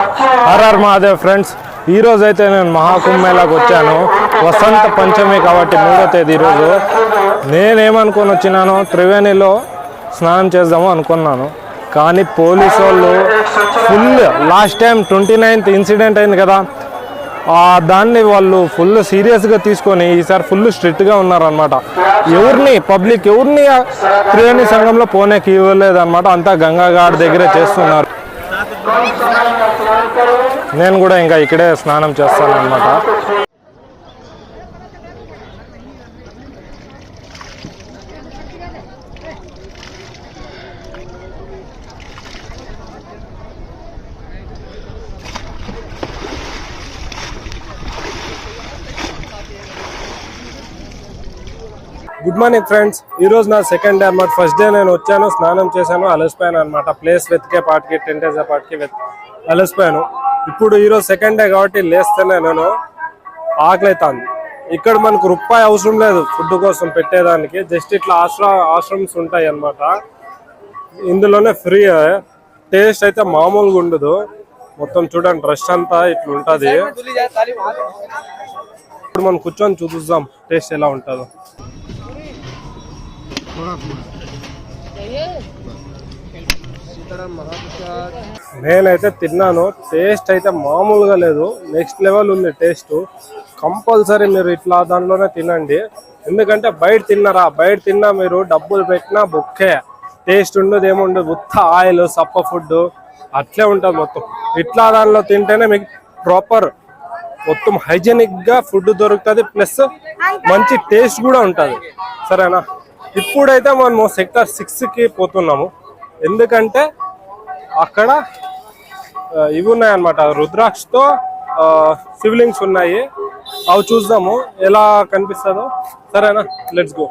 Her her Mahadev friends, ఈరోజు అయితే నేను మహాకుంభమేళాకు వచ్చాను. వసంత పంచమి కాబట్టి 3వ తేదీ ఈరోజు. నేనేమనుకొని వచ్చినాను, త్రివేణిలో స్నానం చేద్దాము అనుకున్నాను. కానీ పోలీసు వాళ్ళు full last time 29th incident అయింది కదా, దాన్ని వాళ్ళు ఫుల్ సీరియస్గా తీసుకొని ఈసారి ఫుల్ స్ట్రిక్ట్గా ఉన్నారనమాట. పబ్లిక్ ఎవరిని త్రివేణి సంఘంలో పోనేకి ఇవ్వలేదన్నమాట. అంతా గంగా ఘాట్ దగ్గరే చేస్తున్నారు. నేను కూడా ఇంకా ఇక్కడే స్నానం చేస్తాను అనమాట. గుడ్ మార్నింగ్ ఫ్రెండ్స్, ఈరోజు నా సెకండ్ డే అనమాట. ఫస్ట్ డే నేను వచ్చాను, స్నానం చేశాను, అలసిపోయాను అనమాట. ప్లేస్ వెతికే పాటికి, టెంట్ వేసే పాటికి అలసిపోయాను. ఇప్పుడు ఈరోజు సెకండ్ డే కాబట్టి లేస్తేనే నేను ఆకలి అవుతుంది. ఇక్కడ మనకు రూపాయి అవసరం లేదు ఫుడ్ కోసం పెట్టేదానికి. జస్ట్ ఇట్లా ఆశ్రమ్స్ ఉంటాయి అన్నమాట. ఇందులోనే ఫ్రీ. టేస్ట్ అయితే మామూలుగా ఉండదు. మొత్తం చూడండి, రష్ అంతా ఇట్లా ఉంటుంది. ఇప్పుడు మనం కూర్చొని చూద్దాం టేస్ట్ ఎలా ఉంటుందో. నేనైతే తిన్నాను, టేస్ట్ అయితే మామూలుగా లేదు, నెక్స్ట్ లెవెల్ ఉంది టేస్ట్. కంపల్సరీ మీరు ఇట్లా దాంట్లోనే తినండి. ఎందుకంటే బయట తిన్నా మీరు డబ్బులు పెట్టినా బుక్కే. టేస్ట్ ఉండదు, ఏముండదు, ఉత్త ఆయిల్, సప్ప ఫుడ్ అట్లే ఉంటుంది మొత్తం. ఇట్లా దానిలో తింటేనే మీకు ప్రాపర్ మొత్తం హైజెనిక్ గా ఫుడ్ దొరుకుతుంది, ప్లస్ మంచి టేస్ట్ కూడా ఉంటుంది. సరేనా? ఇప్పుడైతే మనము సెక్టర్ 6కి పోతున్నాము. ఎందుకంటే అక్కడ ఇవి ఉన్నాయన్నమాట, రుద్రాక్షతో శివలింగ్స్ ఉన్నాయి. అవి చూద్దాము ఎలా కనిపిస్తుందో. సరేనా? Let's go.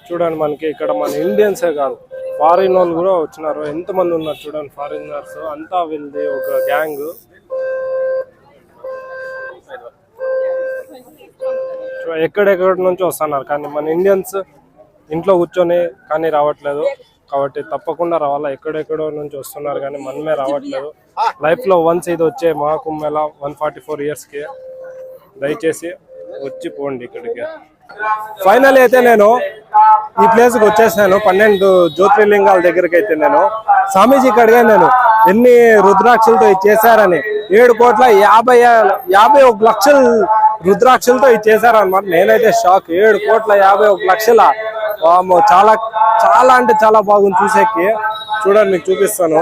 చూడండి, మనకి ఇక్కడ మన ఇండియన్సే కాదు, ఫారిన్ వాళ్ళు కూడా వచ్చినారు. ఎంతమంది ఉన్నారు చూడండి, ఫారినర్స్ అంతా. వీళ్ళది ఒక గ్యాంగ్. ఎక్కడెక్కడ నుంచి వస్తున్నారు, కానీ మన ఇండియన్స్ ఇంట్లో కూర్చొని కానీ రావట్లేదు. కాబట్టి తప్పకుండా రావాలా. ఎక్కడెక్కడో నుంచి వస్తున్నారు కానీ మనమే రావట్లేదు. లైఫ్లో వన్స్ ఇది వచ్చే మహాకుంభమేళా 144 yearsకి దయచేసి వచ్చి పోండి ఇక్కడికి. ఫైనల్ అయితే నేను ఈ ప్లేస్కి వచ్చేసాను. 12 జ్యోతిర్లింగాల దగ్గరికి అయితే నేను స్వామీజీకి అడిగాను, నేను ఎన్ని రుద్రాక్షలతో ఇది చేశారని. 7,51,00,000 రుద్రాక్షలతో ఇది చేశారనమాట. నేనైతే షాక్. 7,51,00,000. చాలా చాలా అంటే చాలా బాగుంది చూసేకి. చూడండి, మీకు చూపిస్తాను.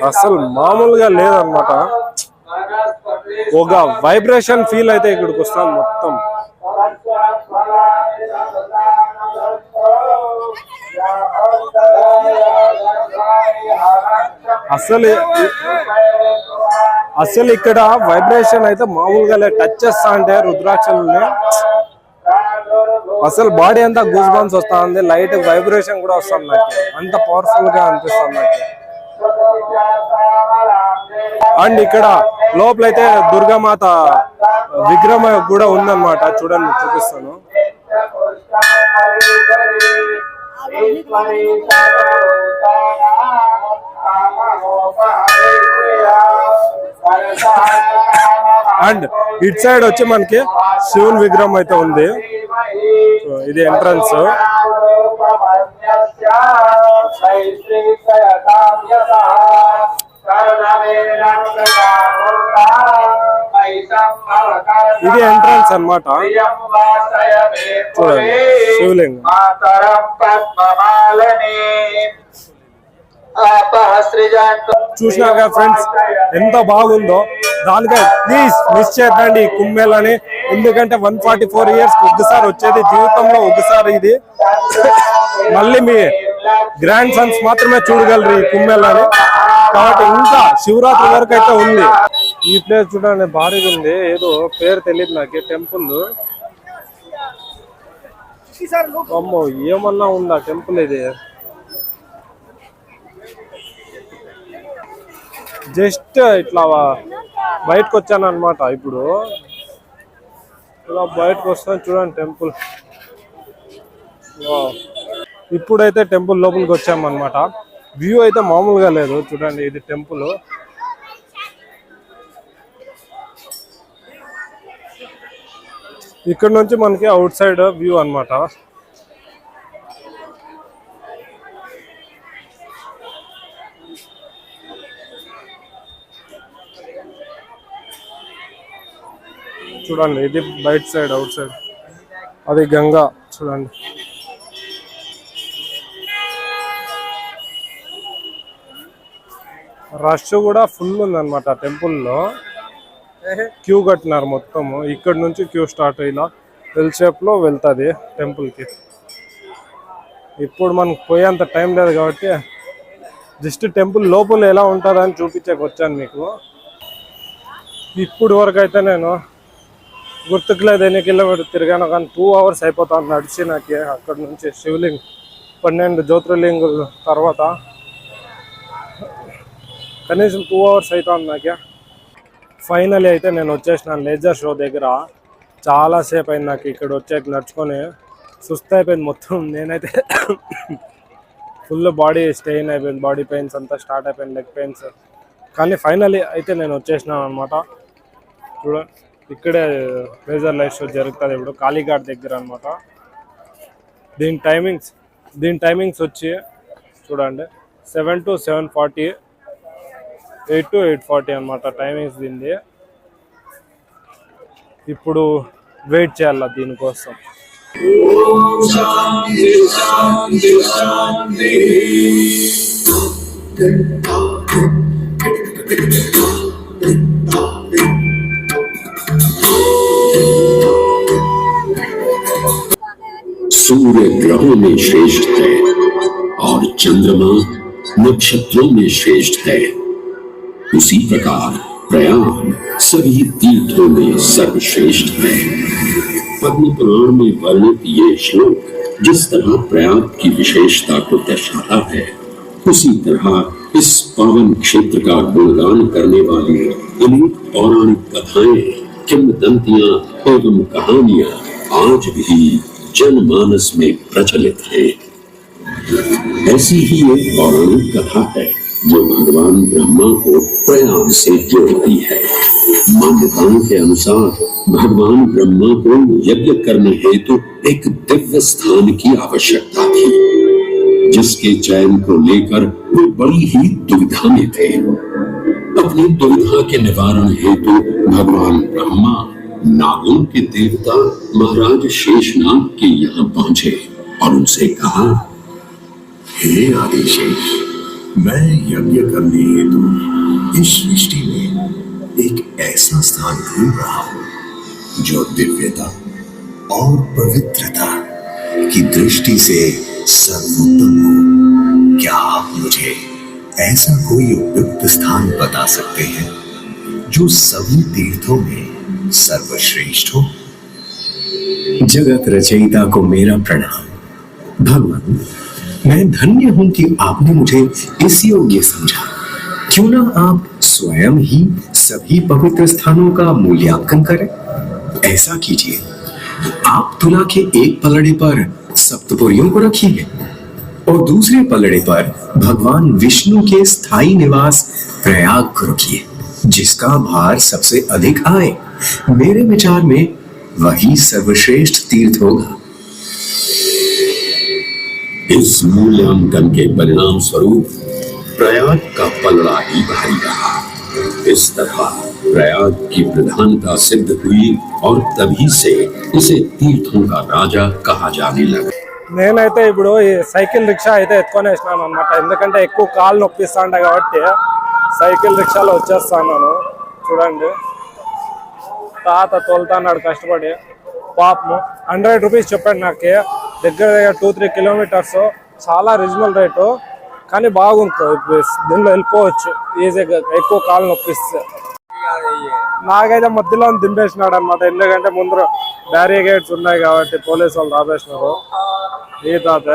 అసలు మామూలుగా లేదన్నమాట. ఒక వైబ్రేషన్ ఫీల్ అయితే ఇక్కడికి వస్తాను మొత్తం. అసలు ఇక్కడ వైబ్రేషన్ అయితే మామూలుగా టచ్ చేస్తా అంటే రుద్రాక్షల్ని అసలు బాడీ అంతా గూస్ బంప్స్ వస్తా ఉంది. లైట్ వైబ్రేషన్ కూడా వస్తుంది నాకు. అంత పవర్ఫుల్ గా అనిపిస్తుంది నాకు. అండ్ ఇక్కడ లోపలైతే దుర్గామాత విగ్రహం కూడా ఉందన్నమాట. చూడండి, చూపిస్తాను. అండ్ ఇట్ సైడ్ వచ్చి మనకి శివుని విగ్రహం అయితే ఉంది. ఇది ఎంట్రన్స్. ఇది ఎంట్రన్స్ అన్నమాట. చూడండి, శివలింగం. చూసినాక ఫ్రెండ్స్ ఎంత బాగుందో. దానికే ప్లీజ్ మిస్ చేయకండి ఈ కుంభమేళాని. ఎందుకంటే 144 years ఒక్కసారి వచ్చేది, జీవితంలో ఒకసారి ఇది. మళ్ళీ మీ గ్రాండ్ సన్స్ మాత్రమే చూడగలరు ఈ కుంభమేళాని. కాబట్టి ఇంకా శివరాత్రి వరకు అయితే ఉంది. ఈ ప్లేస్ చూడండి, భారీగా ఉంది. ఏదో పేరు తెలియదు నాకు, టెంపుల్. అమ్మో, ఏమన్నా ఉందా టెంపుల్ ఇది? జస్ట్ ఇట్లా బయటకు వచ్చాను అనమాట. ఇప్పుడు ఇలా బయటకు వస్తాను చూడండి టెంపుల్. వావ్. ఇప్పుడైతే టెంపుల్ లోపలికి వచ్చామన్నమాట. వ్యూ అయితే మామూలుగా లేదు. చూడండి ఇది టెంపుల్. ఇక్కడ నుంచి మనకి అవుట్ సైడ్ వ్యూ అన్నమాట. చూడండి ఇది బయట సైడ్ అవుట్ సైడ్, అది గంగా. చూడండి రష్ కూడా ఫుల్ ఉందన్నమాట. టెంపుల్లో క్యూ కట్టినారు మొత్తం. ఇక్కడ నుంచి క్యూ స్టార్ట్ ఇలా ఎల్ షేప్ లో వెళ్తుంది టెంపుల్ కి. ఇప్పుడు మనకు పోయేంత టైం లేదు కాబట్టి జస్ట్ టెంపుల్ లోపల ఎలా ఉంటుందని చూపించక వచ్చాను మీకు. ఇప్పుడు వరకు అయితే నేను గుర్తుకు లేదు ఎన్ని కిలోమీటర్ తిరిగాను, కానీ 2 hours అయిపోతాను నడిచి. నాకు అక్కడ నుంచి శివలింగ్ 12 జ్యోతిర్లింగుల తర్వాత కనీసం 2 hours అవుతుంది నాకు. ఫైనలీ అయితే నేను వచ్చేసినాను లేజర్ షో దగ్గర. చాలాసేపు అయింది నాకు ఇక్కడ వచ్చాక నడుచుకొని. సుస్థ అయిపోయింది మొత్తం. నేనైతే ఫుల్ బాడీ స్ట్రెయిన్ అయిపోయింది, బాడీ పెయిన్స్ అంతా స్టార్ట్ అయిపోయింది, లెగ్ పెయిన్స్. కానీ ఫైనలీ అయితే నేను వచ్చేసినాను అనమాట. చూడండి ఇక్కడే లేజర్ లైట్ షో జరుగుతుంది ఇప్పుడు కాళీఘాట్ దగ్గర అనమాట. దీని టైమింగ్స్ వచ్చి చూడండి 7 to 7:40, 8 to 8:40 అనమాట టైమింగ్స్ దీనిది. ఇప్పుడు వెయిట్ చేయాల దీనికోసం. सूर्य ग्रहों में श्रेष्ठ है और चंद्रमा नक्षत्रों में श्रेष्ठ है, उसी प्रकार प्रयाग सभी तीर्थों में सर्वश्रेष्ठ है। पद्म पुराण में वर्णित ये श्लोक जिस तरह प्रयाग की विशेषता को दर्शाता है, उसी तरह इस पावन क्षेत्र का गुणगान करने वाली अनेक पौराणिक कथाएं, किंवदंतियां एवं कहानियां आज भी जनमानस में प्रचलित है। ऐसी ही एक पौराणिक कथा है जो भगवान ब्रह्मा को प्रयाग से जोड़ती है। मान्यताओं के अनुसार भगवान ब्रह्मा को यज्ञ करने हेतु एक दिव्य स्थान की आवश्यकता थी, जिसके चयन को लेकर वे बड़ी ही दुविधा में थे। अपनी दुविधा के निवारण हेतु भगवान ब्रह्मा नागों के देवता महाराज शेषनाग के यहाँ पहुंचे और उनसे कहा, हे आदिशेष, मैं यज्ञ करने हेतु इस सृष्टि में एक ऐसा स्थान ढूंढ रहा हूं जो दिव्यता और पवित्रता की दृष्टि से सर्वोत्तम हो। क्या आप मुझे ऐसा कोई उपयुक्त स्थान बता सकते हैं जो सभी तीर्थों में सर्वश्रेष्ठ हो? जगत रचयिता को मेरा प्रणाम। भगवान, मैं धन्य हूं कि आपने मुझे इस योग्य समझा। क्यों ना आप स्वयं ही सभी पवित्र स्थानों का मूल्यांकन करें। ऐसा कीजिए, आप तुला के एक पलड़े पर सप्तपुरियों को रखिए और दूसरे पलड़े पर भगवान विष्णु के स्थायी निवास प्रयाग को रखिए, जिसका भार सबसे अधिक आए। मेरे विचार में वही सर्वश्रेष्ठ तीर्थ होगा। इस मूल्यांकन के परिणाम स्वरूप प्रयाग का पलड़ा ही भारी रहा। इस तरह प्रयाग की प्रधानता सिद्ध हुई और तभी से इसे तीर्थों का राजा कहा जाने लगा। నేనైతే ఇప్పుడు ఈ సైకిల్ రిక్షా అయితే ఎత్తుకొనేసినాను అనమాట. ఎందుకంటే ఎక్కువ కాళ్ళు నొప్పిస్తాండే కాబట్టి సైకిల్ రిక్షాలో వచ్చేస్తాను. చూడండి తాత తోలుతాన్నాడు కష్టపడి. పాపము 100 రూపీస్ చెప్పండి నాకు. దగ్గర 2-3 కిలోమీటర్స్. చాలా రీజనబుల్ రేటు, కానీ బాగుంటుంది. దీనిలో వెళ్ళిపోవచ్చు ఈజీగా, ఎక్కువ కాళ్ళు నొప్పిస్తే. నాకైతే మధ్యలో దింపేసినాడు అనమాట. ఎందుకంటే ముందర బ్యారిగేడ్స్ ఉన్నాయి కాబట్టి పోలీసు వాళ్ళు రాబేసినారు. ఈ తాత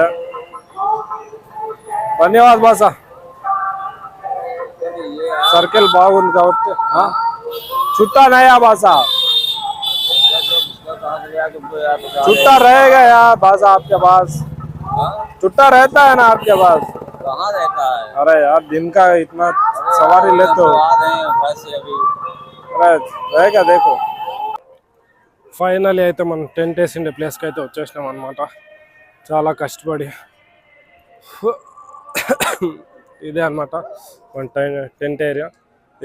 ధన్యవాద బాసా. సర్కిల్ బాగుంది కాబట్టి छुट्टा नया बासा, छुट्टा रहेगा यार बासा आपके पास। चुट्टा रहता है ना आपके पास? कहाँ रहता है? अरे यार दिन का इतना सवारी ले तो अरे रहेगा देखो. ఫైనల్లీ అయితే మనం టెంట్ వేసిండే ప్లేస్కి అయితే వచ్చేసినాం అనమాట. చాలా కష్టపడి ఇదే అనమాట మన టెంట్ ఏరియా.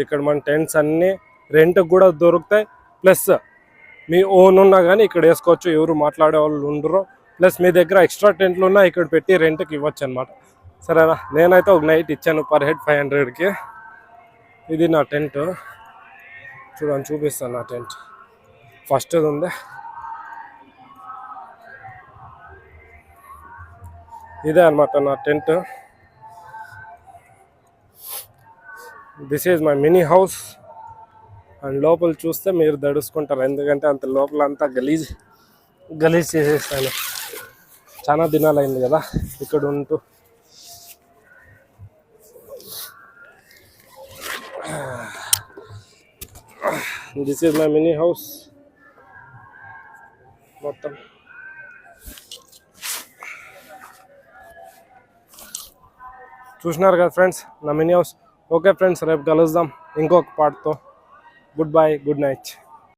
ఇక్కడ మన టెంట్స్ అన్నీ రెంట్కి కూడా దొరుకుతాయి. ప్లస్ మీ ఓన్ ఉన్నా కానీ ఇక్కడ వేసుకోవచ్చు, ఎవరు మాట్లాడే వాళ్ళు ఉండరు. ప్లస్ మీ దగ్గర ఎక్స్ట్రా టెంట్లు ఉన్నా ఇక్కడ పెట్టి రెంట్కి ఇవ్వచ్చు అనమాట. సరేనా, నేనైతే ఒక నైట్ ఇచ్చాను పర్ హెడ్ 500కి. ఇది నా టెంట్ చూడండి, చూపిస్తాను నా టెంట్. ఫస్ట్ ఉంది, ఇదే అనమాట నా tent. This is my mini house. And లోపల చూస్తే మీరు దడుచుకుంటారు, ఎందుకంటే అంత లోపల అంతా గలీజ్ చేసేస్తాను. చాలా దినాలు అయింది కదా ఇక్కడ ఉంటూ. This is my mini house. మొత్తం చూసినారు కదా ఫ్రెండ్స్ నా మినీ హౌస్. ఓకే ఫ్రెండ్స్, రేపు కలుద్దాం ఇంకొక పార్ట్తో. Goodbye, good night.